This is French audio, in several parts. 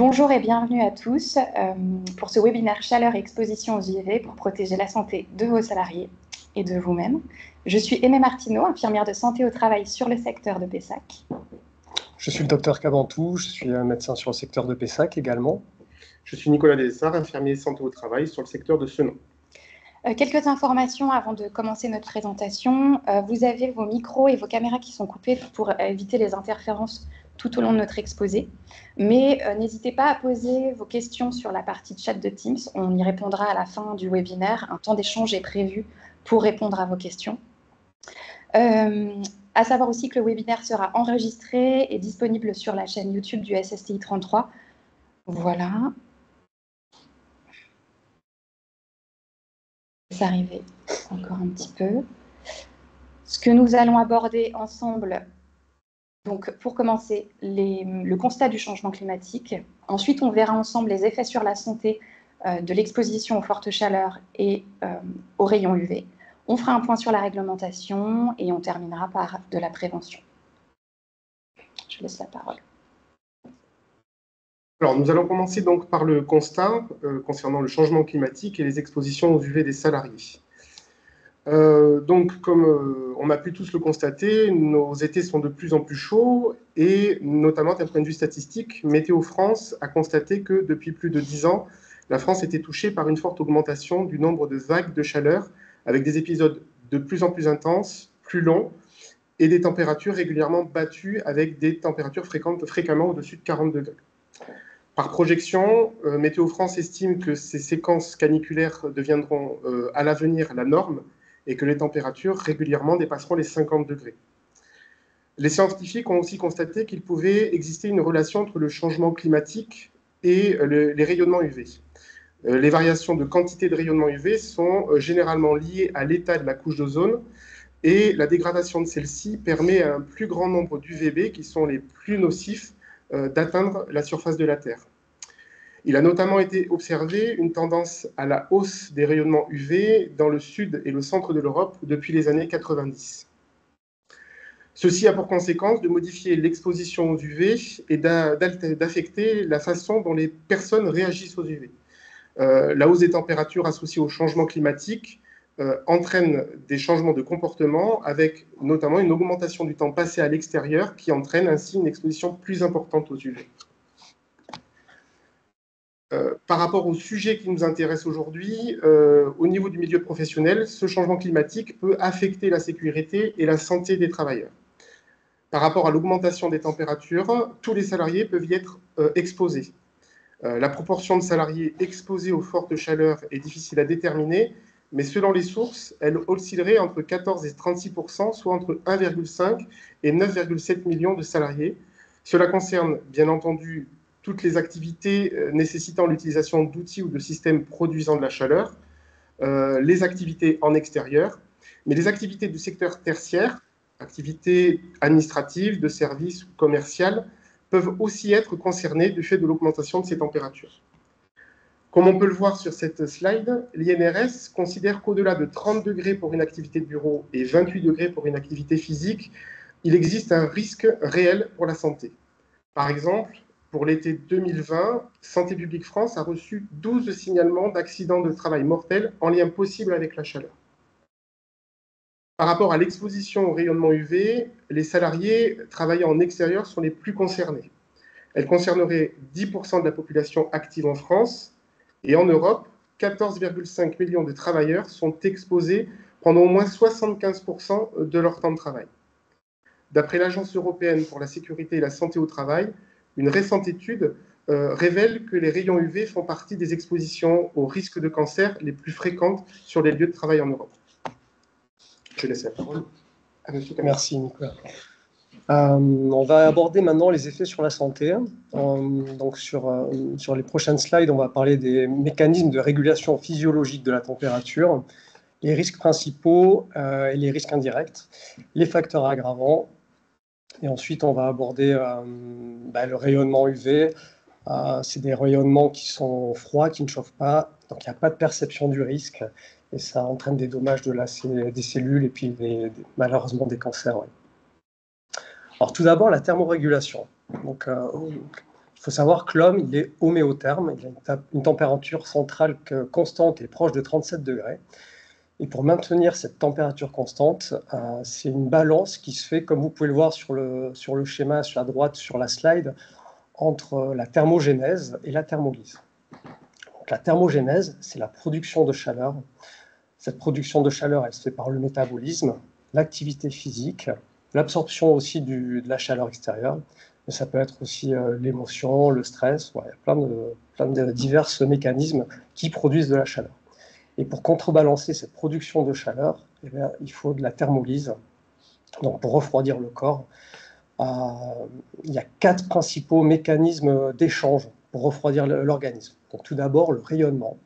Bonjour et bienvenue à tous pour ce webinaire Chaleur et exposition aux UV pour protéger la santé de vos salariés et de vous-même. Je suis Aimée Martineau, infirmière de santé au travail sur le secteur de Pessac. Je suis le docteur Cabantou, je suis un médecin sur le secteur de Pessac également. Je suis Nicolas Dessart, infirmier santé au travail sur le secteur de Senon. Quelques informations avant de commencer notre présentation. Vous avez vos micros et vos caméras qui sont coupés pour éviter les interférences tout au long de notre exposé. Mais n'hésitez pas à poser vos questions sur la partie chat de Teams. On y répondra à la fin du webinaire. Un temps d'échange est prévu pour répondre à vos questions. À savoir aussi que le webinaire sera enregistré et disponible sur la chaîne YouTube du SSTI 33. Voilà. S'arriver encore un petit peu. Ce que nous allons aborder ensemble, donc pour commencer, le constat du changement climatique. Ensuite, on verra ensemble les effets sur la santé de l'exposition aux fortes chaleurs et aux rayons UV. On fera un point sur la réglementation et on terminera par de la prévention. Je laisse la parole. Alors, nous allons commencer donc par le constat concernant le changement climatique et les expositions aux UV des salariés. Donc, comme on a pu tous le constater, nos étés sont de plus en plus chauds et notamment d'un point de vue statistique, Météo France a constaté que depuis plus de 10 ans, la France était touchée par une forte augmentation du nombre de vagues de chaleur avec des épisodes de plus en plus intenses, plus longs et des températures régulièrement battues avec des températures fréquemment au-dessus de 40 degrés. Par projection, Météo France estime que ces séquences caniculaires deviendront à l'avenir la norme et que les températures régulièrement dépasseront les 50 degrés. Les scientifiques ont aussi constaté qu'il pouvait exister une relation entre le changement climatique et les rayonnements UV. Les variations de quantité de rayonnement UV sont généralement liées à l'état de la couche d'ozone et la dégradation de celle-ci permet à un plus grand nombre d'UVB, qui sont les plus nocifs, d'atteindre la surface de la Terre. Il a notamment été observé une tendance à la hausse des rayonnements UV dans le sud et le centre de l'Europe depuis les années 90. Ceci a pour conséquence de modifier l'exposition aux UV et d'affecter la façon dont les personnes réagissent aux UV. La hausse des températures associée au changement climatique entraîne des changements de comportement avec notamment une augmentation du temps passé à l'extérieur qui entraîne ainsi une exposition plus importante aux UV. Par rapport au sujet qui nous intéresse aujourd'hui, au niveau du milieu professionnel, ce changement climatique peut affecter la sécurité et la santé des travailleurs. Par rapport à l'augmentation des températures, tous les salariés peuvent y être exposés. La proportion de salariés exposés aux fortes chaleurs est difficile à déterminer, mais selon les sources, elle oscillerait entre 14 et 36%, soit entre 1,5 et 9,7 millions de salariés. Cela concerne bien entendu toutes les activités nécessitant l'utilisation d'outils ou de systèmes produisant de la chaleur, les activités en extérieur, mais les activités du secteur tertiaire, activités administratives, de services ou commerciales, peuvent aussi être concernées du fait de l'augmentation de ces températures. Comme on peut le voir sur cette slide, l'INRS considère qu'au-delà de 30 degrés pour une activité de bureau et 28 degrés pour une activité physique, il existe un risque réel pour la santé. Par exemple, pour l'été 2020, Santé publique France a reçu 12 signalements d'accidents de travail mortels en lien possible avec la chaleur. Par rapport à l'exposition au rayonnement UV, les salariés travaillant en extérieur sont les plus concernés. Elle concernerait 10% de la population active en France et en Europe, 14,5 millions de travailleurs sont exposés pendant au moins 75% de leur temps de travail. D'après l'Agence européenne pour la sécurité et la santé au travail, une récente étude révèle que les rayons UV font partie des expositions aux risques de cancer les plus fréquentes sur les lieux de travail en Europe. Je laisse la parole à M. Camille. Merci Nicolas. On va aborder maintenant les effets sur la santé. Donc sur les prochaines slides, on va parler des mécanismes de régulation physiologique de la température, les risques principaux et les risques indirects, les facteurs aggravants. Et ensuite, on va aborder le rayonnement UV. C'est des rayonnements qui sont froids, qui ne chauffent pas, donc il n'y a pas de perception du risque. Et ça entraîne des dommages des cellules et puis malheureusement des cancers. Ouais. Alors tout d'abord, la thermorégulation. Donc, Il faut savoir que l'homme, il est homéotherme, il a une température centrale constante et proche de 37 degrés. Et pour maintenir cette température constante, c'est une balance qui se fait, comme vous pouvez le voir sur le schéma sur la droite, sur la slide, entre la thermogénèse et la thermolyse. Donc, la thermogénèse, c'est la production de chaleur. Cette production de chaleur, elle se fait par le métabolisme, l'activité physique, l'absorption aussi de la chaleur extérieure. Mais ça peut être aussi l'émotion, le stress. Ouais, il y a plein de divers mécanismes qui produisent de la chaleur. Et pour contrebalancer cette production de chaleur, eh bien, il faut de la thermolyse. Donc, pour refroidir le corps, il y a 4 principaux mécanismes d'échange pour refroidir l'organisme. Donc, tout d'abord, le rayonnement.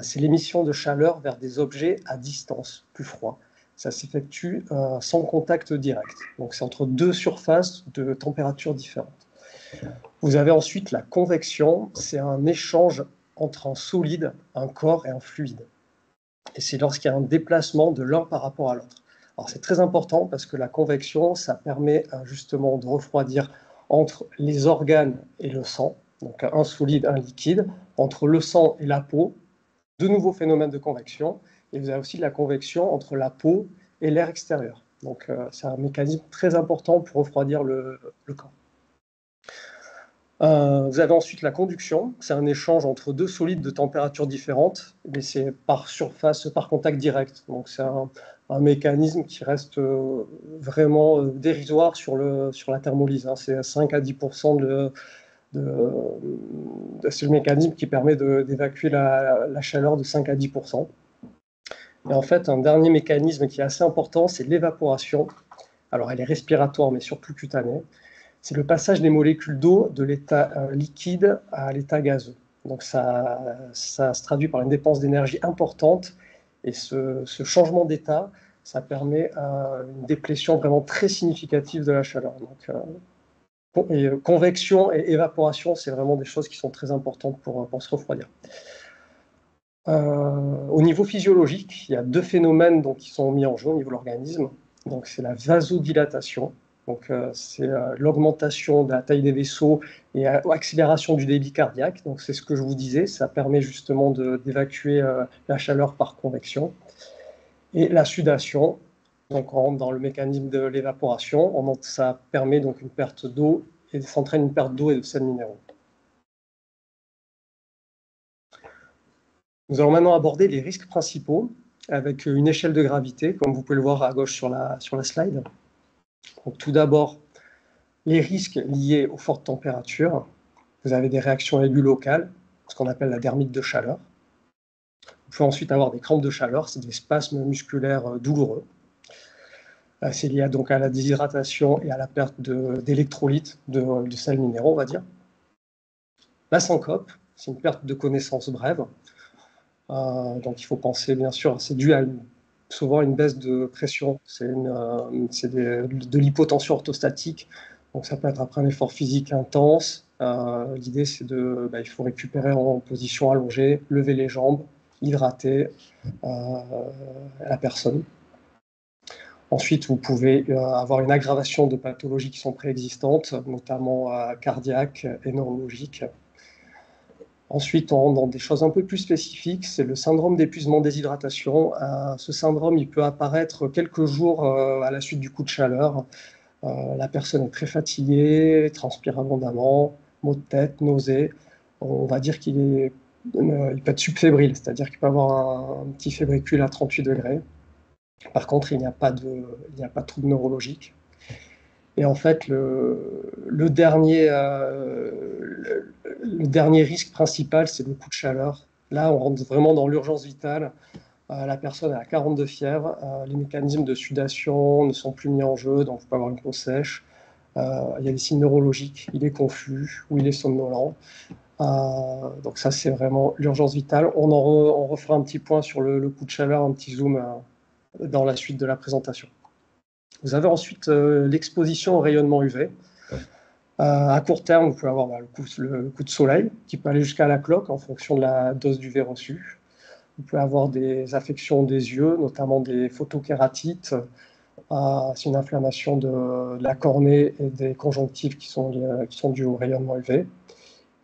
C'est l'émission de chaleur vers des objets à distance, plus froids. Ça s'effectue sans contact direct. Donc, c'est entre 2 surfaces de températures différentes. Vous avez ensuite la convection. C'est un échange entre un solide, un corps et un fluide. Et c'est lorsqu'il y a un déplacement de l'un par rapport à l'autre. Alors c'est très important parce que la convection, ça permet justement de refroidir entre les organes et le sang, donc un solide, un liquide, entre le sang et la peau, de nouveaux phénomènes de convection, et vous avez aussi de la convection entre la peau et l'air extérieur. Donc c'est un mécanisme très important pour refroidir le corps. Vous avez ensuite la conduction, c'est un échange entre 2 solides de températures différentes, mais c'est par surface, par contact direct. Donc c'est un mécanisme qui reste vraiment dérisoire sur la thermolyse. Hein. C'est 5 à 10% c'est le mécanisme qui permet d'évacuer la chaleur de 5 à 10%. Et en fait, un dernier mécanisme qui est assez important, c'est l'évaporation. Alors elle est respiratoire, mais surtout cutanée. C'est le passage des molécules d'eau de l'état liquide à l'état gazeux. Donc ça se traduit par une dépense d'énergie importante, et ce changement d'état, ça permet une déplétion vraiment très significative de la chaleur. Donc, convection et évaporation, c'est vraiment des choses qui sont très importantes pour se refroidir. Au niveau physiologique, il y a 2 phénomènes donc, qui sont mis en jeu au niveau de l'organisme. Donc c'est la vasodilatation. Donc, c'est l'augmentation de la taille des vaisseaux et l'accélération du débit cardiaque. Donc, c'est ce que je vous disais, ça permet justement d'évacuer la chaleur par convection. Et la sudation, donc on rentre dans le mécanisme de l'évaporation, ça permet donc une perte d'eau et ça entraîne une perte d'eau et de sels minéraux. Nous allons maintenant aborder les risques principaux avec une échelle de gravité, comme vous pouvez le voir à gauche sur la slide. Donc, tout d'abord, les risques liés aux fortes températures. Vous avez des réactions aiguës locales, ce qu'on appelle la dermite de chaleur. Vous pouvez ensuite avoir des crampes de chaleur, c'est des spasmes musculaires douloureux. C'est lié donc à la déshydratation et à la perte d'électrolytes, de sels minéraux, on va dire. La syncope, c'est une perte de connaissance brève. Donc il faut penser, bien sûr, c'est dû à souvent une baisse de pression, c'est de l'hypotension orthostatique. Donc ça peut être après un effort physique intense. L'idée, c'est il faut récupérer en position allongée, lever les jambes, hydrater la personne. Ensuite, vous pouvez avoir une aggravation de pathologies qui sont préexistantes, notamment cardiaques et neurologiques. Ensuite, on rentre dans des choses un peu plus spécifiques, c'est le syndrome d'épuisement-déshydratation. Ce syndrome, il peut apparaître quelques jours à la suite du coup de chaleur. La personne est très fatiguée, transpire abondamment, maux de tête, nausées. On va dire il peut être subfébrile, c'est-à-dire qu'il peut avoir un petit fébricule à 38 degrés. Par contre, il n'y a pas de trouble neurologique. Et en fait, le dernier risque principal, c'est le coup de chaleur. Là, on rentre vraiment dans l'urgence vitale. La personne est à 42 fièvre, les mécanismes de sudation ne sont plus mis en jeu, donc vous pouvez avoir une peau sèche. Il y a des signes neurologiques, il est confus ou il est somnolent. Donc ça, c'est vraiment l'urgence vitale. On refera un petit point sur le coup de chaleur, un petit zoom dans la suite de la présentation. Vous avez ensuite l'exposition au rayonnement UV. À court terme, vous pouvez avoir le coup de soleil qui peut aller jusqu'à la cloque en fonction de la dose d'UV reçue. Vous pouvez avoir des affections des yeux, notamment des photokératites. C'est une inflammation de la cornée et des conjonctives qui sont dues au rayonnement UV.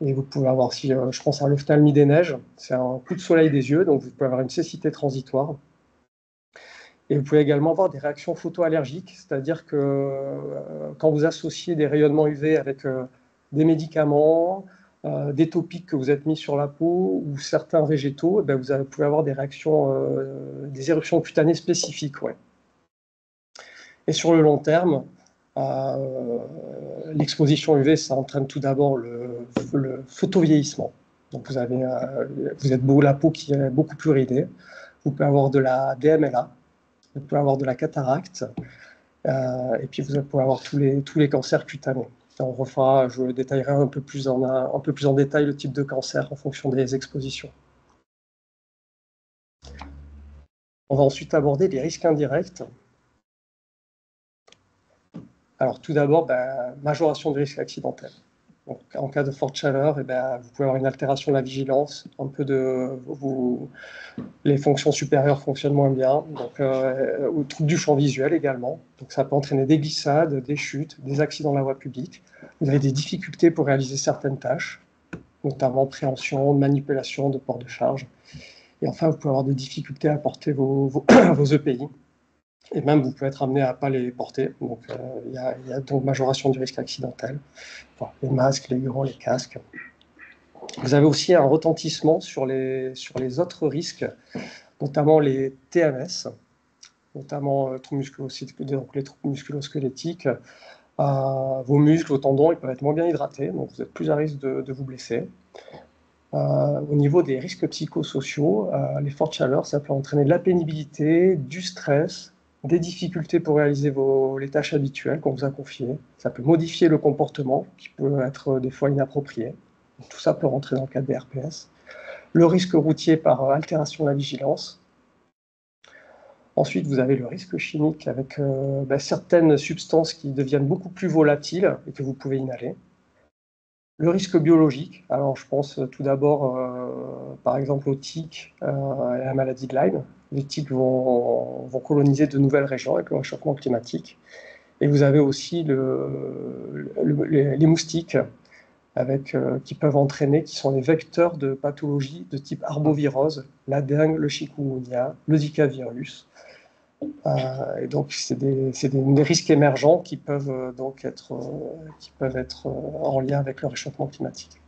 Et vous pouvez avoir aussi, je pense à l'ophtalmie des neiges, c'est un coup de soleil des yeux, donc vous pouvez avoir une cécité transitoire. Et vous pouvez également avoir des réactions photoallergiques, c'est-à-dire que quand vous associez des rayonnements UV avec des médicaments, des topiques que vous êtes mis sur la peau ou certains végétaux, ben vous pouvez avoir des réactions, des éruptions cutanées spécifiques. Ouais. Et sur le long terme, l'exposition UV, ça entraîne tout d'abord le photovieillissement. Donc vous êtes la peau qui est beaucoup plus ridée. Vous pouvez avoir de la DMLA, vous pouvez avoir de la cataracte, et puis vous pouvez avoir tous les cancers cutanés. Je détaillerai un peu plus en détail le type de cancer en fonction des expositions. On va ensuite aborder les risques indirects. Alors tout d'abord, majoration du risque accidentel. Donc, en cas de forte chaleur, vous pouvez avoir une altération de la vigilance, les fonctions supérieures fonctionnent moins bien, donc, ou trouble du champ visuel également. Donc ça peut entraîner des glissades, des chutes, des accidents de la voie publique. Vous avez des difficultés pour réaliser certaines tâches, notamment préhension, manipulation de port de charge. Et enfin, vous pouvez avoir des difficultés à porter vos EPI. Et même, vous pouvez être amené à ne pas les porter. Donc, il y a donc majoration du risque accidentel. Enfin, les masques, les gants, les casques. Vous avez aussi un retentissement sur les autres risques, notamment les TMS, notamment les troubles musculo-squelettiques. Vos muscles, vos tendons, ils peuvent être moins bien hydratés, donc vous êtes plus à risque de vous blesser. Au niveau des risques psychosociaux, les fortes chaleurs, ça peut entraîner de la pénibilité, du stress, des difficultés pour réaliser les tâches habituelles qu'on vous a confiées. Ça peut modifier le comportement, qui peut être des fois inapproprié. Donc, tout ça peut rentrer dans le cadre des RPS. Le risque routier par altération de la vigilance. Ensuite, vous avez le risque chimique avec certaines substances qui deviennent beaucoup plus volatiles et que vous pouvez inhaler. Le risque biologique, alors je pense tout d'abord par exemple aux tiques et à la maladie de Lyme. Les tiques vont coloniser de nouvelles régions avec le réchauffement climatique. Et vous avez aussi les moustiques qui peuvent entraîner, qui sont les vecteurs de pathologies de type arbovirose, la dengue, le chikungunya, le Zika virus. Et donc, c'est des risques émergents qui peuvent donc être en lien avec le réchauffement climatique.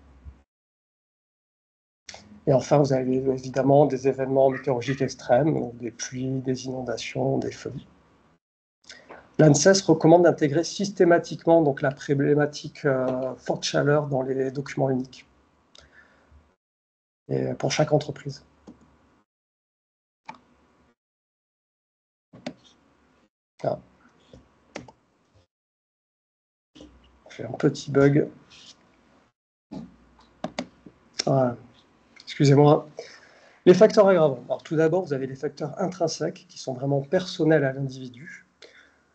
Et enfin, vous avez évidemment des événements météorologiques extrêmes, donc des pluies, des inondations, des feux. L'ANSES recommande d'intégrer systématiquement donc, la problématique forte chaleur dans les documents uniques et pour chaque entreprise. Ah. J'ai un petit bug. Voilà. Excusez-moi. Les facteurs aggravants. Alors, tout d'abord, vous avez les facteurs intrinsèques qui sont vraiment personnels à l'individu.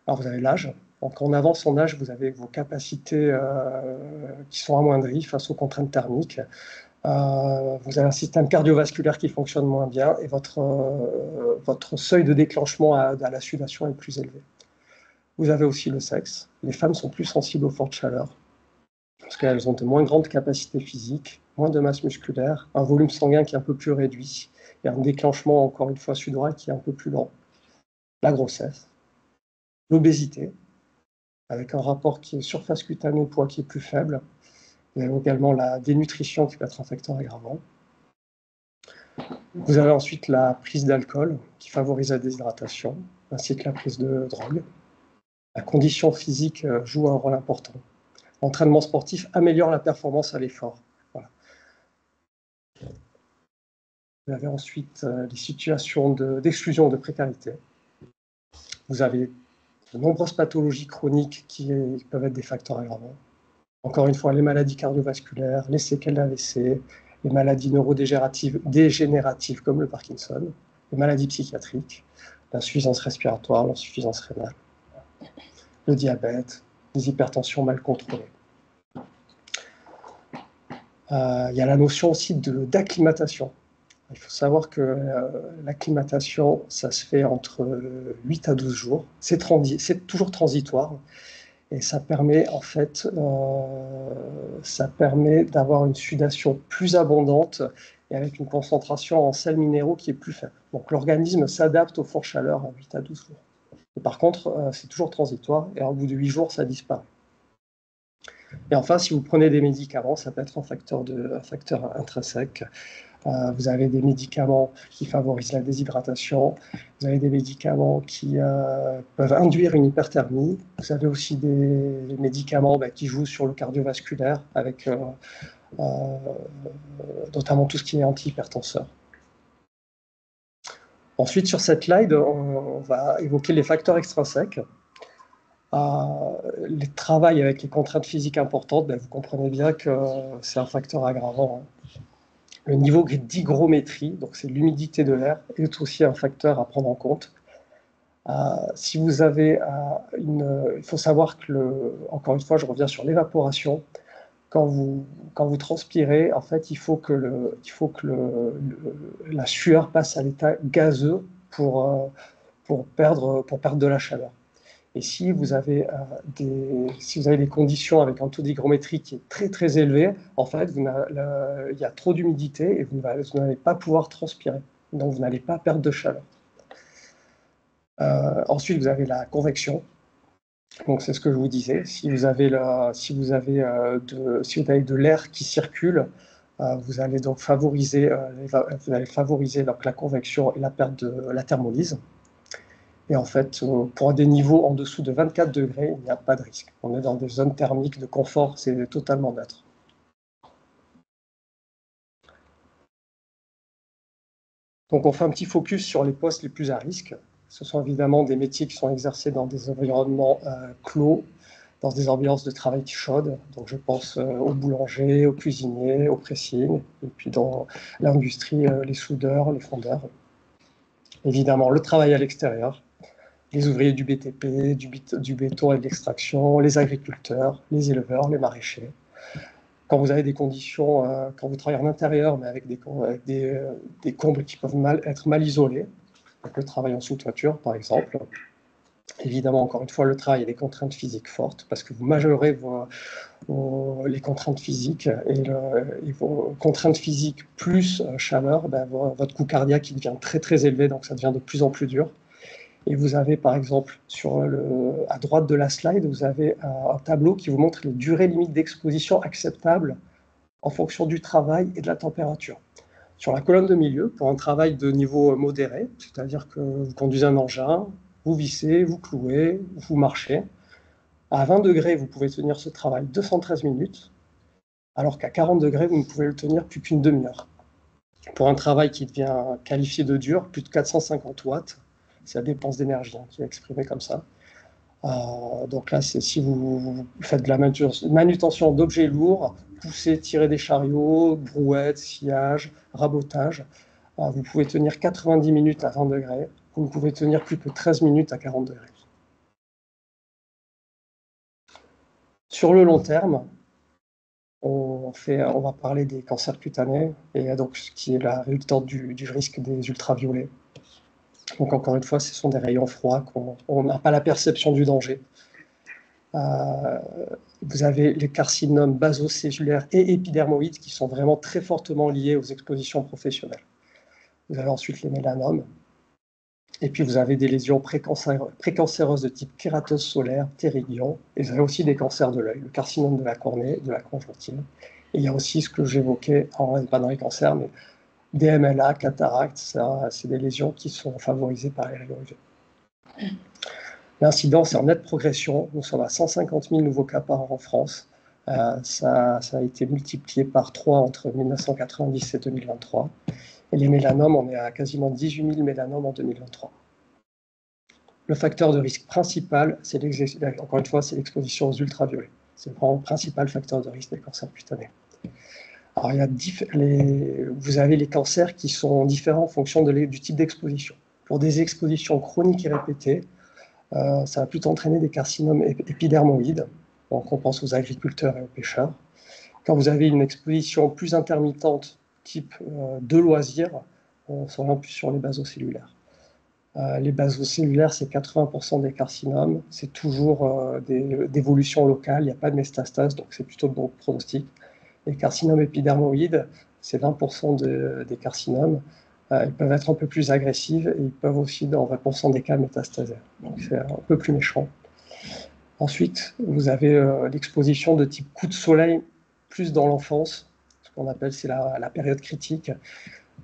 Alors, vous avez l'âge. Donc, en avance en âge, vous avez vos capacités qui sont amoindries face aux contraintes thermiques. Vous avez un système cardiovasculaire qui fonctionne moins bien et votre seuil de déclenchement à la sudation est plus élevé. Vous avez aussi le sexe. Les femmes sont plus sensibles aux fortes chaleurs parce qu'elles ont de moins grandes capacités physiques, moins de masse musculaire, un volume sanguin qui est un peu plus réduit et un déclenchement, encore une fois, sudoral qui est un peu plus lent. La grossesse, l'obésité, avec un rapport qui est surface cutanée-poids qui est plus faible. Vous avez également la dénutrition qui peut être un facteur aggravant. Vous avez ensuite la prise d'alcool qui favorise la déshydratation, ainsi que la prise de drogue. La condition physique joue un rôle important. L'entraînement sportif améliore la performance à l'effort. Voilà. Vous avez ensuite les situations d'exclusion, de précarité. Vous avez de nombreuses pathologies chroniques qui peuvent être des facteurs aggravants. Encore une fois, les maladies cardiovasculaires, les séquelles d'AVC, les maladies neurodégénératives comme le Parkinson, les maladies psychiatriques, l'insuffisance respiratoire, l'insuffisance rénale, le diabète, les hypertensions mal contrôlées. Il y a la notion aussi d'acclimatation. Il faut savoir que l'acclimatation, ça se fait entre 8 à 12 jours. C'est toujours transitoire. Et ça permet, en fait, ça permet d'avoir une sudation plus abondante et avec une concentration en sels minéraux qui est plus faible. Donc l'organisme s'adapte aux fortes chaleurs à 8 à 12 jours. Et par contre, c'est toujours transitoire et au bout de 8 jours, ça disparaît. Et enfin, si vous prenez des médicaments, ça peut être un facteur intrinsèque. Vous avez des médicaments qui favorisent la déshydratation, vous avez des médicaments qui peuvent induire une hyperthermie, vous avez aussi des médicaments qui jouent sur le cardiovasculaire, avec notamment tout ce qui est antihypertenseur. Ensuite, sur cette slide, on va évoquer les facteurs extrinsèques. Les travails avec les contraintes physiques importantes, vous comprenez bien que c'est un facteur aggravant. Le niveau d'hygrométrie, donc c'est l'humidité de l'air, est aussi un facteur à prendre en compte. Si vous avez il faut savoir que, encore une fois, je reviens sur l'évaporation. Quand vous transpirez, en fait, il faut que la sueur passe à l'état gazeux pour perdre de la chaleur. Et si vous avez des conditions avec un taux d'hygrométrie qui est très très élevé, en fait, il y a trop d'humidité et vous n'allez pas pouvoir transpirer. Donc vous n'allez pas perdre de chaleur. Ensuite, vous avez la convection. Donc c'est ce que je vous disais. Si vous avez de l'air qui circule, vous allez donc favoriser la convection et la perte de la thermolyse. Et en fait, pour des niveaux en dessous de 24 degrés, il n'y a pas de risque. On est dans des zones thermiques de confort, c'est totalement neutre. Donc on fait un petit focus sur les postes les plus à risque. Ce sont évidemment des métiers qui sont exercés dans des environnements clos, dans des ambiances de travail chaudes. Donc je pense aux boulangers, aux cuisiniers, aux pressing, et puis dans l'industrie, les soudeurs, les fondeurs. Évidemment, le travail à l'extérieur, les ouvriers du BTP, du béton et de l'extraction, les agriculteurs, les éleveurs, les maraîchers. Quand vous avez des conditions, quand vous travaillez en intérieur, mais avec des combles qui peuvent être mal isolés, donc le travail en sous-toiture par exemple, évidemment, encore une fois, le travail a des contraintes physiques fortes, parce que vous majorez les contraintes physiques, et vos contraintes physiques plus chaleur, votre coût cardiaque il devient très très élevé, donc ça devient de plus en plus dur. Et vous avez par exemple, à droite de la slide, vous avez un tableau qui vous montre les durées limites d'exposition acceptables en fonction du travail et de la température. Sur la colonne de milieu, pour un travail de niveau modéré, c'est-à-dire que vous conduisez un engin, vous vissez, vous clouez, vous marchez. À 20 degrés, vous pouvez tenir ce travail 213 minutes, alors qu'à 40 degrés, vous ne pouvez le tenir plus qu'une demi-heure. Pour un travail qui devient qualifié de dur, plus de 450 watts, c'est la dépense d'énergie qui est exprimée comme ça. Donc là, c'est si vous faites de la manutention d'objets lourds, pousser, tirer des chariots, brouettes, sciage, rabotage, vous pouvez tenir 90 minutes à 20 degrés, vous ne pouvez tenir plus que 13 minutes à 40 degrés. Sur le long terme, on va parler des cancers cutanés, et donc ce qui est la résultante du risque des ultraviolets. Donc encore une fois, ce sont des rayons froids, on n'a pas la perception du danger. Vous avez les carcinomes basocellulaires et épidermoïdes qui sont vraiment très fortement liés aux expositions professionnelles. Vous avez ensuite les mélanomes. Et puis vous avez des lésions précancéreuses de type kératose solaire, ptérygion. Et vous avez aussi des cancers de l'œil, le carcinome de la cornée, de la conjonctive. Et il y a aussi ce que j'évoquais, pas dans les cancers, mais DMLA, cataracte, c'est des lésions qui sont favorisées par les rayons UV. L'incidence est en nette progression. Nous sommes à 150 000 nouveaux cas par an en France. Ça a été multiplié par 3 entre 1990 et 2023. Et les mélanomes, on est à quasiment 18 000 mélanomes en 2023. Le facteur de risque principal, encore une fois, c'est l'exposition aux ultraviolets. C'est vraiment le principal facteur de risque des cancers cutanés. Alors, vous avez les cancers qui sont différents en fonction du type d'exposition. Pour des expositions chroniques et répétées, ça va plutôt entraîner des carcinomes épidermoïdes. Donc on pense aux agriculteurs et aux pêcheurs. Quand vous avez une exposition plus intermittente, type de loisirs, on s'oriente plus sur les basocellulaires. Les basocellulaires, c'est 80% des carcinomes. C'est toujours d'évolution locale, il n'y a pas de métastase, donc c'est plutôt de bon pronostic. Les carcinomes épidermoïdes, c'est 20% des carcinomes. Ils peuvent être un peu plus agressifs et ils peuvent aussi, dans 20% des cas, métastaser. Donc c'est un peu plus méchant. Ensuite, vous avez l'exposition de type coup de soleil, plus dans l'enfance, ce qu'on appelle, c'est la période critique.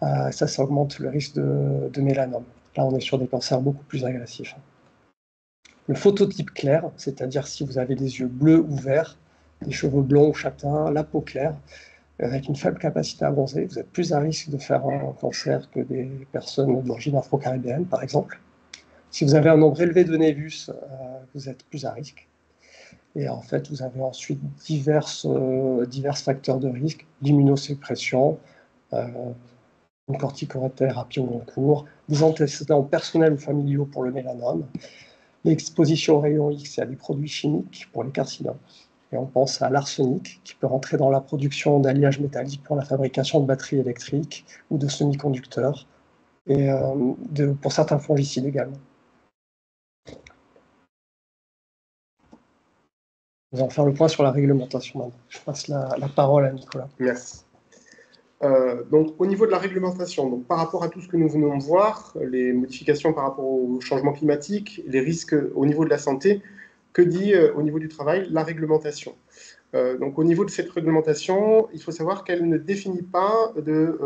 Ça augmente le risque de mélanome. Là, on est sur des cancers beaucoup plus agressifs. Le phototype clair, c'est-à-dire si vous avez des yeux bleus ou verts, des cheveux blonds ou châtains, la peau claire, avec une faible capacité à bronzer, vous êtes plus à risque de faire un cancer que des personnes d'origine afro-caribéenne, par exemple. Si vous avez un nombre élevé de névus, vous êtes plus à risque. Et en fait, vous avez ensuite divers facteurs de risque, l'immunosuppression, une corticothérapie au long cours, des antécédents personnels ou familiaux pour le mélanome, l'exposition aux rayons X et à des produits chimiques pour les carcinomes. Et on pense à l'arsenic qui peut rentrer dans la production d'alliages métalliques pour la fabrication de batteries électriques ou de semi-conducteurs, et pour certains fongicides également. Nous allons faire le point sur la réglementation maintenant. Je passe la parole à Nicolas. Merci. Donc, au niveau de la réglementation, donc, par rapport à tout ce que nous venons de voir, les modifications par rapport au changement climatique, les risques au niveau de la santé, que dit au niveau du travail la réglementation? Donc, au niveau de cette réglementation, il faut savoir qu'elle ne définit pas de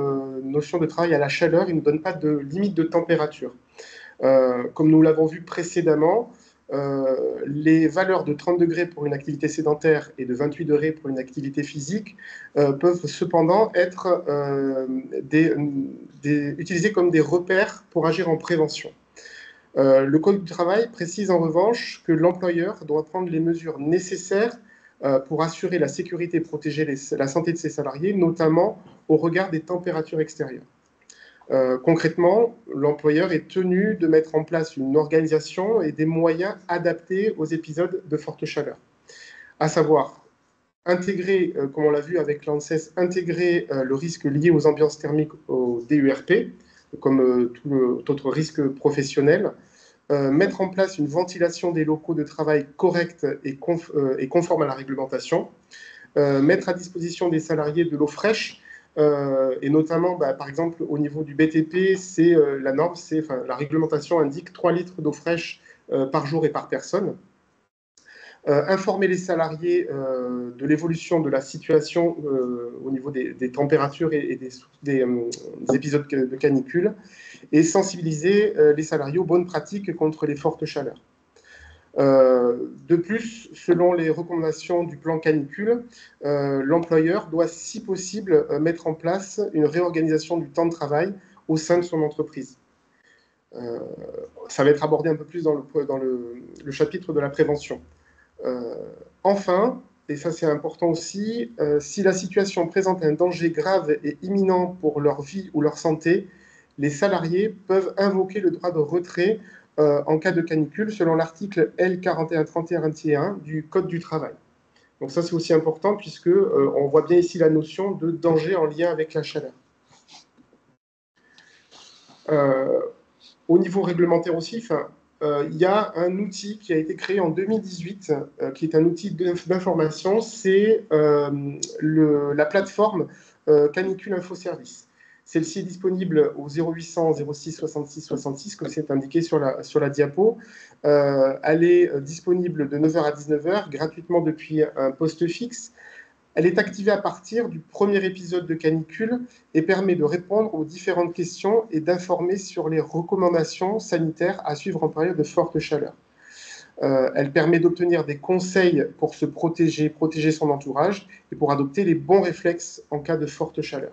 notion de travail à la chaleur, il ne donne pas de limite de température. Comme nous l'avons vu précédemment, les valeurs de 30 degrés pour une activité sédentaire et de 28 degrés pour une activité physique peuvent cependant être utilisées comme des repères pour agir en prévention. Le Code du travail précise en revanche que l'employeur doit prendre les mesures nécessaires pour assurer la sécurité et protéger la santé de ses salariés, notamment au regard des températures extérieures. Concrètement, l'employeur est tenu de mettre en place une organisation et des moyens adaptés aux épisodes de forte chaleur. À savoir, intégrer, comme on l'a vu avec l'ANSES, intégrer le risque lié aux ambiances thermiques au DURP, comme tout autre risque professionnel, mettre en place une ventilation des locaux de travail correcte et conforme à la réglementation, mettre à disposition des salariés de l'eau fraîche, et notamment, par exemple, au niveau du BTP, la norme, la réglementation indique 3 litres d'eau fraîche par jour et par personne. Informer les salariés de l'évolution de la situation au niveau des températures et des épisodes de canicule, et sensibiliser les salariés aux bonnes pratiques contre les fortes chaleurs. De plus, selon les recommandations du plan canicule, l'employeur doit, si possible, mettre en place une réorganisation du temps de travail au sein de son entreprise. Ça va être abordé un peu plus dans le chapitre de la prévention. Enfin, et ça c'est important aussi, si la situation présente un danger grave et imminent pour leur vie ou leur santé, les salariés peuvent invoquer le droit de retrait en cas de canicule, selon l'article L4131-1 du Code du travail. Donc ça, c'est aussi important, puisque on voit bien ici la notion de danger en lien avec la chaleur. Au niveau réglementaire aussi, il y a un outil qui a été créé en 2018, qui est un outil d'information, c'est la plateforme Canicule Info Service. Celle-ci est disponible au 0800 06 66 66, comme c'est indiqué sur la diapo. Elle est disponible de 9h à 19h, gratuitement depuis un poste fixe. Elle est activée à partir du premier épisode de canicule et permet de répondre aux différentes questions et d'informer sur les recommandations sanitaires à suivre en période de forte chaleur. Elle permet d'obtenir des conseils pour se protéger son entourage et pour adopter les bons réflexes en cas de forte chaleur.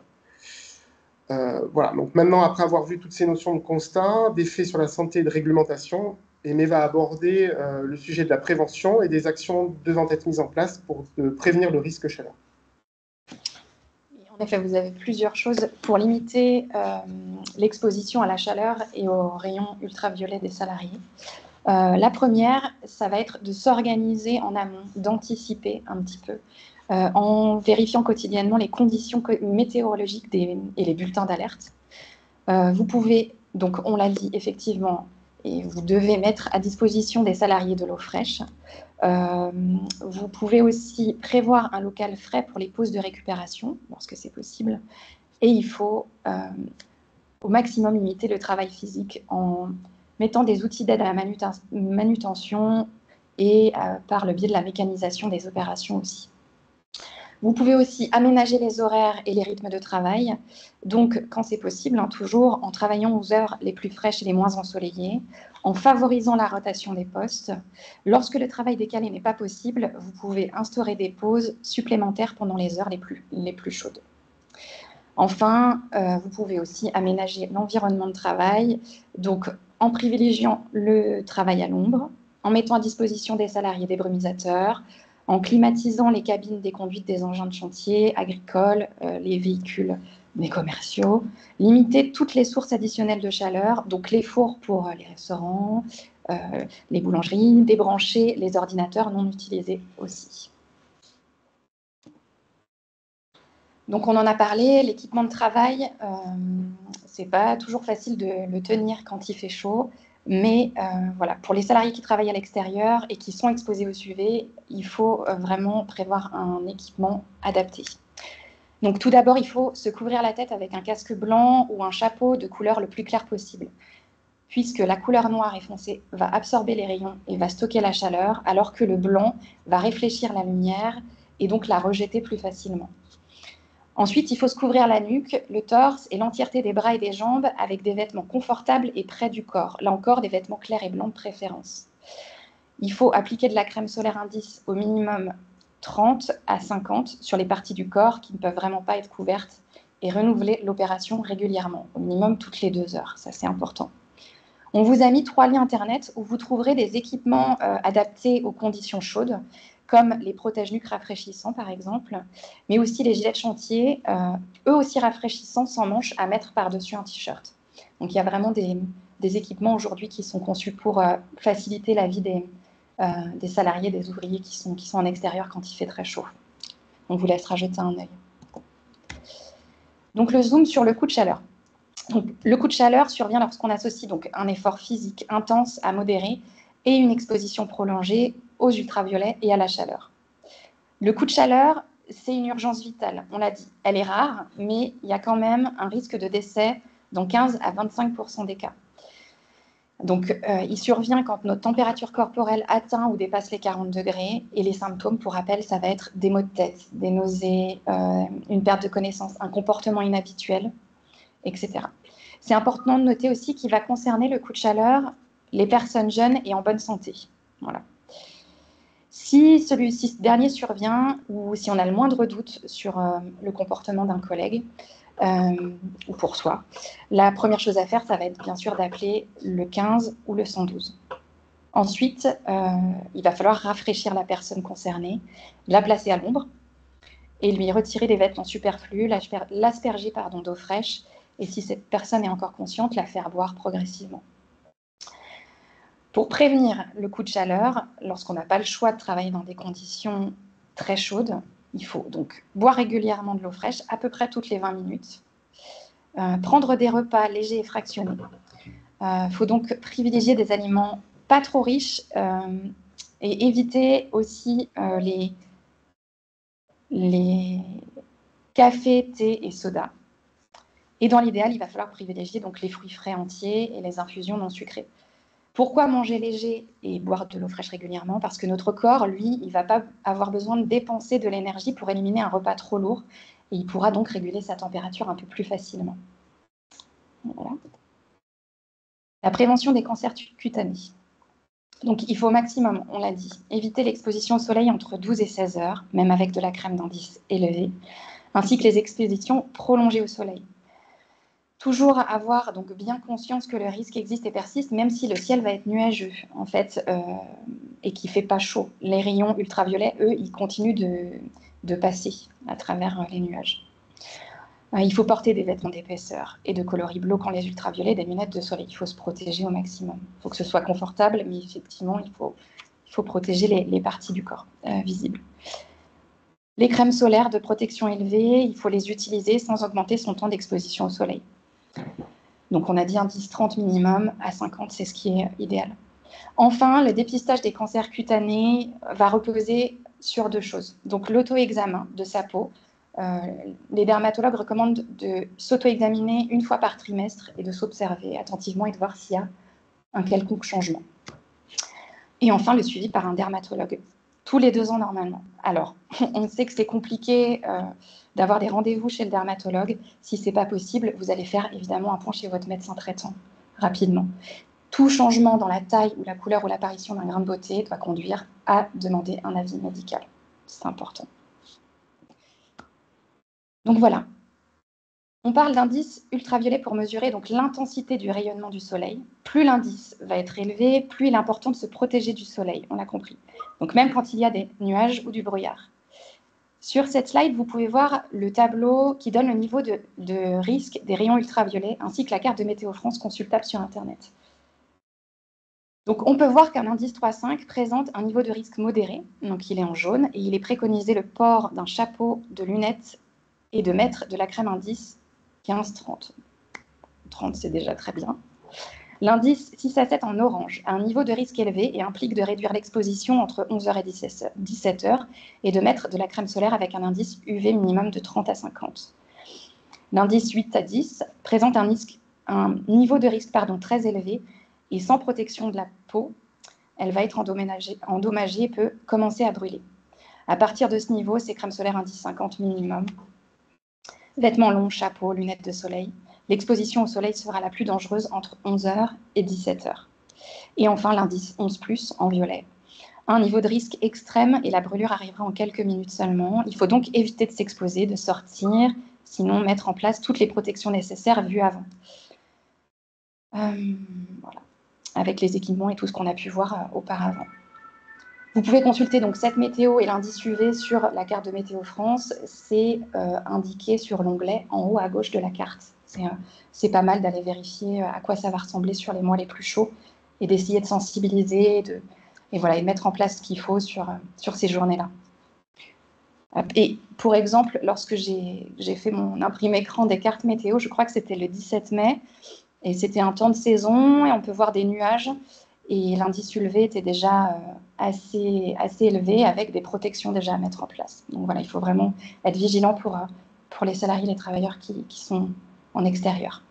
Voilà, donc maintenant, après avoir vu toutes ces notions de constat, d'effets sur la santé et de réglementation, Aimé va aborder le sujet de la prévention et des actions devant être mises en place pour prévenir le risque chaleur. En effet, vous avez plusieurs choses pour limiter l'exposition à la chaleur et aux rayons ultraviolets des salariés. La première, ça va être de s'organiser en amont, d'anticiper un petit peu, en vérifiant quotidiennement les conditions météorologiques et les bulletins d'alerte. Vous pouvez, donc on l'a dit effectivement, et vous devez mettre à disposition des salariés de l'eau fraîche. Vous pouvez aussi prévoir un local frais pour les pauses de récupération, lorsque c'est possible. Et il faut au maximum limiter le travail physique en mettant des outils d'aide à la manutention et par le biais de la mécanisation des opérations aussi. Vous pouvez aussi aménager les horaires et les rythmes de travail, donc quand c'est possible, toujours en travaillant aux heures les plus fraîches et les moins ensoleillées, en favorisant la rotation des postes. Lorsque le travail décalé n'est pas possible, vous pouvez instaurer des pauses supplémentaires pendant les heures les plus chaudes. Enfin, vous pouvez aussi aménager l'environnement de travail, donc en privilégiant le travail à l'ombre, en mettant à disposition des salariés des brumisateurs, en climatisant les cabines des conduites des engins de chantier, agricoles, les véhicules des commerciaux, limiter toutes les sources additionnelles de chaleur, donc les fours pour les restaurants, les boulangeries, débrancher les ordinateurs non utilisés aussi. Donc on en a parlé, l'équipement de travail, c'est pas toujours facile de le tenir quand il fait chaud. Mais voilà, pour les salariés qui travaillent à l'extérieur et qui sont exposés aux UV, il faut vraiment prévoir un équipement adapté. Donc tout d'abord, il faut se couvrir la tête avec un casque blanc ou un chapeau de couleur le plus clair possible, puisque la couleur noire et foncée va absorber les rayons et va stocker la chaleur, alors que le blanc va réfléchir la lumière et donc la rejeter plus facilement. Ensuite, il faut se couvrir la nuque, le torse et l'entièreté des bras et des jambes avec des vêtements confortables et près du corps. Là encore, des vêtements clairs et blancs de préférence. Il faut appliquer de la crème solaire indice au minimum 30 à 50 sur les parties du corps qui ne peuvent vraiment pas être couvertes et renouveler l'opération régulièrement, au minimum toutes les 2 heures. Ça, c'est important. On vous a mis 3 liens Internet où vous trouverez des équipements adaptés aux conditions chaudes, comme les protège-nuques rafraîchissants, par exemple, mais aussi les gilets de chantier, eux aussi rafraîchissants sans manches à mettre par-dessus un t-shirt. Donc, il y a vraiment des équipements aujourd'hui qui sont conçus pour faciliter la vie des salariés, des ouvriers qui sont en extérieur quand il fait très chaud. On vous laissera jeter un œil. Donc, le zoom sur le coup de chaleur. Donc, le coup de chaleur survient lorsqu'on associe donc un effort physique intense à modéré et une exposition prolongée aux ultraviolets et à la chaleur. Le coup de chaleur, c'est une urgence vitale, on l'a dit. Elle est rare, mais il y a quand même un risque de décès dans 15 à 25% des cas. Donc, il survient quand notre température corporelle atteint ou dépasse les 40 degrés. Et les symptômes, pour rappel, ça va être des maux de tête, des nausées, une perte de connaissance, un comportement inhabituel, etc. C'est important de noter aussi qu'il va concerner le coup de chaleur les personnes jeunes et en bonne santé. Voilà. Si ce dernier survient ou si on a le moindre doute sur le comportement d'un collègue ou pour soi, la première chose à faire, ça va être bien sûr d'appeler le 15 ou le 112. Ensuite, il va falloir rafraîchir la personne concernée, la placer à l'ombre et lui retirer des vêtements superflus, l'asperger d'eau fraîche et si cette personne est encore consciente, la faire boire progressivement. Pour prévenir le coup de chaleur, lorsqu'on n'a pas le choix de travailler dans des conditions très chaudes, il faut donc boire régulièrement de l'eau fraîche, à peu près toutes les 20 minutes, prendre des repas légers et fractionnés. Il faut donc privilégier des aliments pas trop riches et éviter aussi les cafés, thés et sodas. Et dans l'idéal, il va falloir privilégier donc les fruits frais entiers et les infusions non sucrées. Pourquoi manger léger et boire de l'eau fraîche régulièrement? Parce que notre corps, lui, il ne va pas avoir besoin de dépenser de l'énergie pour éliminer un repas trop lourd et il pourra donc réguler sa température un peu plus facilement. Voilà. La prévention des cancers cutanés. Donc, il faut au maximum, on l'a dit, éviter l'exposition au soleil entre 12 et 16 heures, même avec de la crème d'indice élevée, ainsi que les expositions prolongées au soleil. Toujours avoir donc bien conscience que le risque existe et persiste, même si le ciel va être nuageux, en fait, et qu'il ne fait pas chaud. Les rayons ultraviolets, eux, ils continuent de passer à travers les nuages. Il faut porter des vêtements d'épaisseur et de coloris bloquant les ultraviolets, des lunettes de soleil. Il faut se protéger au maximum. Il faut que ce soit confortable, mais effectivement, il faut protéger les parties du corps visibles. Les crèmes solaires de protection élevée, il faut les utiliser sans augmenter son temps d'exposition au soleil. Donc on a dit indice 30 minimum, à 50 c'est ce qui est idéal. Enfin, le dépistage des cancers cutanés va reposer sur 2 choses. Donc l'auto-examen de sa peau. Les dermatologues recommandent de s'auto-examiner 1 fois par trimestre et de s'observer attentivement et de voir s'il y a un quelconque changement. Et enfin, le suivi par un dermatologue, tous les 2 ans normalement. Alors, on sait que c'est compliqué d'avoir des rendez-vous chez le dermatologue. Si ce n'est pas possible, vous allez faire évidemment un point chez votre médecin traitant rapidement. Tout changement dans la taille ou la couleur ou l'apparition d'un grain de beauté doit conduire à demander un avis médical. C'est important. Donc voilà. On parle d'indice ultraviolet pour mesurer donc l'intensité du rayonnement du soleil. Plus l'indice va être élevé, plus il est important de se protéger du soleil, on l'a compris. Donc même quand il y a des nuages ou du brouillard. Sur cette slide, vous pouvez voir le tableau qui donne le niveau de risque des rayons ultraviolets, ainsi que la carte de Météo France consultable sur Internet. Donc on peut voir qu'un indice 3,5 présente un niveau de risque modéré, donc il est en jaune, et il est préconisé le port d'un chapeau, de lunettes et de mettre de la crème indice 15-30. 30, c'est déjà très bien. L'indice 6 à 7 en orange a un niveau de risque élevé et implique de réduire l'exposition entre 11h et 17h et de mettre de la crème solaire avec un indice UV minimum de 30 à 50. L'indice 8 à 10 présente un niveau de risque très élevé et sans protection de la peau, elle va être endommagée et peut commencer à brûler. À partir de ce niveau, c'est crème solaire indice 50 minimum. Vêtements longs, chapeau, lunettes de soleil. L'exposition au soleil sera la plus dangereuse entre 11h et 17h. Et enfin, l'indice 11+, en violet. Un niveau de risque extrême et la brûlure arrivera en quelques minutes seulement. Il faut donc éviter de s'exposer, de sortir, sinon mettre en place toutes les protections nécessaires vues avant. Voilà. Avec les équipements et tout ce qu'on a pu voir auparavant. Vous pouvez consulter donc cette météo et l'indice UV sur la carte de Météo France. C'est indiqué sur l'onglet en haut à gauche de la carte. C'est pas mal d'aller vérifier à quoi ça va ressembler sur les mois les plus chauds et d'essayer de sensibiliser et de mettre en place ce qu'il faut sur ces journées-là. Et pour exemple, lorsque j'ai fait mon imprimé écran des cartes météo, je crois que c'était le 17 mai, et c'était un temps de saison, et on peut voir des nuages. Et l'indice UV était déjà assez élevé avec des protections déjà à mettre en place. Donc voilà, il faut vraiment être vigilant pour les salariés, les travailleurs qui sont en extérieur.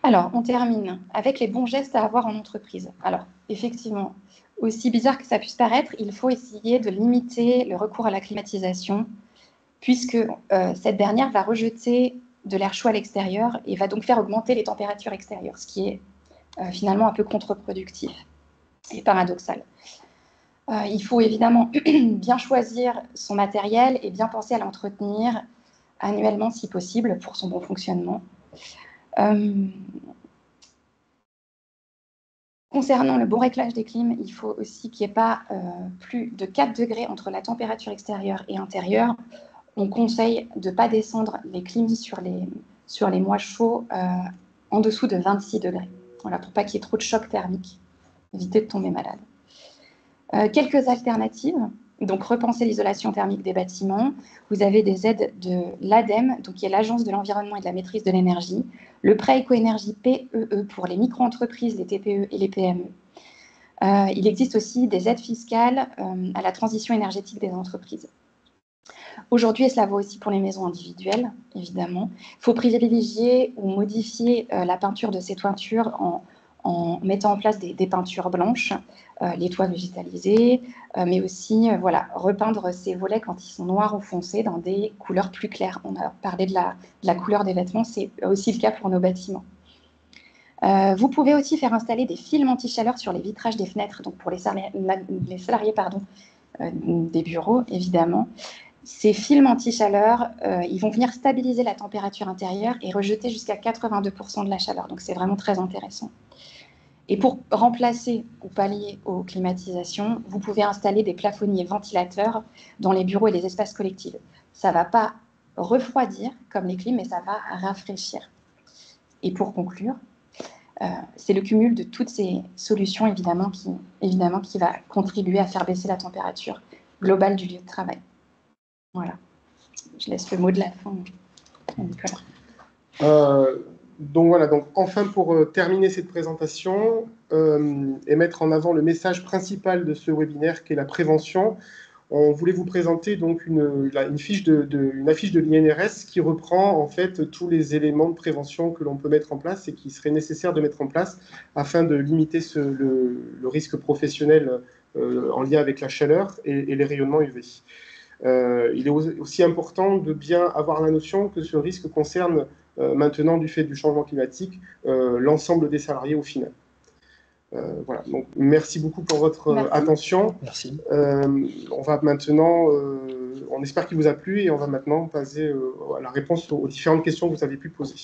Alors, on termine avec les bons gestes à avoir en entreprise. Alors, effectivement, aussi bizarre que ça puisse paraître, il faut essayer de limiter le recours à la climatisation, puisque cette dernière va rejeter de l'air chaud à l'extérieur et va donc faire augmenter les températures extérieures, ce qui est finalement un peu contre-productif et paradoxal. Il faut évidemment bien choisir son matériel et bien penser à l'entretenir annuellement si possible pour son bon fonctionnement. Concernant le bon réglage des clims, il faut aussi qu'il n'y ait pas plus de 4 degrés entre la température extérieure et intérieure. On conseille de ne pas descendre les clims sur les mois chauds en dessous de 26 degrés. Voilà, pour pas qu'il y ait trop de choc thermique. Éviter de tomber malade. Quelques alternatives. Donc, repenser l'isolation thermique des bâtiments. Vous avez des aides de l'ADEME, donc qui est l'Agence de l'environnement et de la maîtrise de l'énergie. Le prêt éco-énergie PEE pour les micro-entreprises, les TPE et les PME. Il existe aussi des aides fiscales à la transition énergétique des entreprises. Aujourd'hui, et cela vaut aussi pour les maisons individuelles, évidemment, il faut privilégier ou modifier la peinture de ces toitures en mettant en place des peintures blanches, les toits végétalisés, mais aussi repeindre ces volets quand ils sont noirs ou foncés dans des couleurs plus claires. On a parlé de la couleur des vêtements, c'est aussi le cas pour nos bâtiments. Vous pouvez aussi faire installer des films anti-chaleur sur les vitrages des fenêtres, donc pour les salariés des bureaux, évidemment. Ces films anti-chaleur, ils vont venir stabiliser la température intérieure et rejeter jusqu'à 82% de la chaleur. Donc, c'est vraiment très intéressant. Et pour remplacer ou pallier aux climatisations, vous pouvez installer des plafonniers ventilateurs dans les bureaux et les espaces collectifs. Ça ne va pas refroidir comme les clims, mais ça va rafraîchir. Et pour conclure, c'est le cumul de toutes ces solutions, évidemment, qui va contribuer à faire baisser la température globale du lieu de travail. Voilà. Je laisse le mot de la fin à Nicolas. Donc voilà, donc enfin pour terminer cette présentation et mettre en avant le message principal de ce webinaire qui est la prévention, on voulait vous présenter donc une affiche de l'INRS qui reprend en fait tous les éléments de prévention que l'on peut mettre en place et qui serait nécessaire de mettre en place afin de limiter le risque professionnel en lien avec la chaleur et les rayonnements UV. Il est aussi important de bien avoir la notion que ce risque concerne maintenant, du fait du changement climatique, l'ensemble des salariés au final. Voilà, donc merci beaucoup pour votre attention. Merci. On va maintenant, on espère qu'il vous a plu et on va maintenant passer à la réponse aux différentes questions que vous avez pu poser.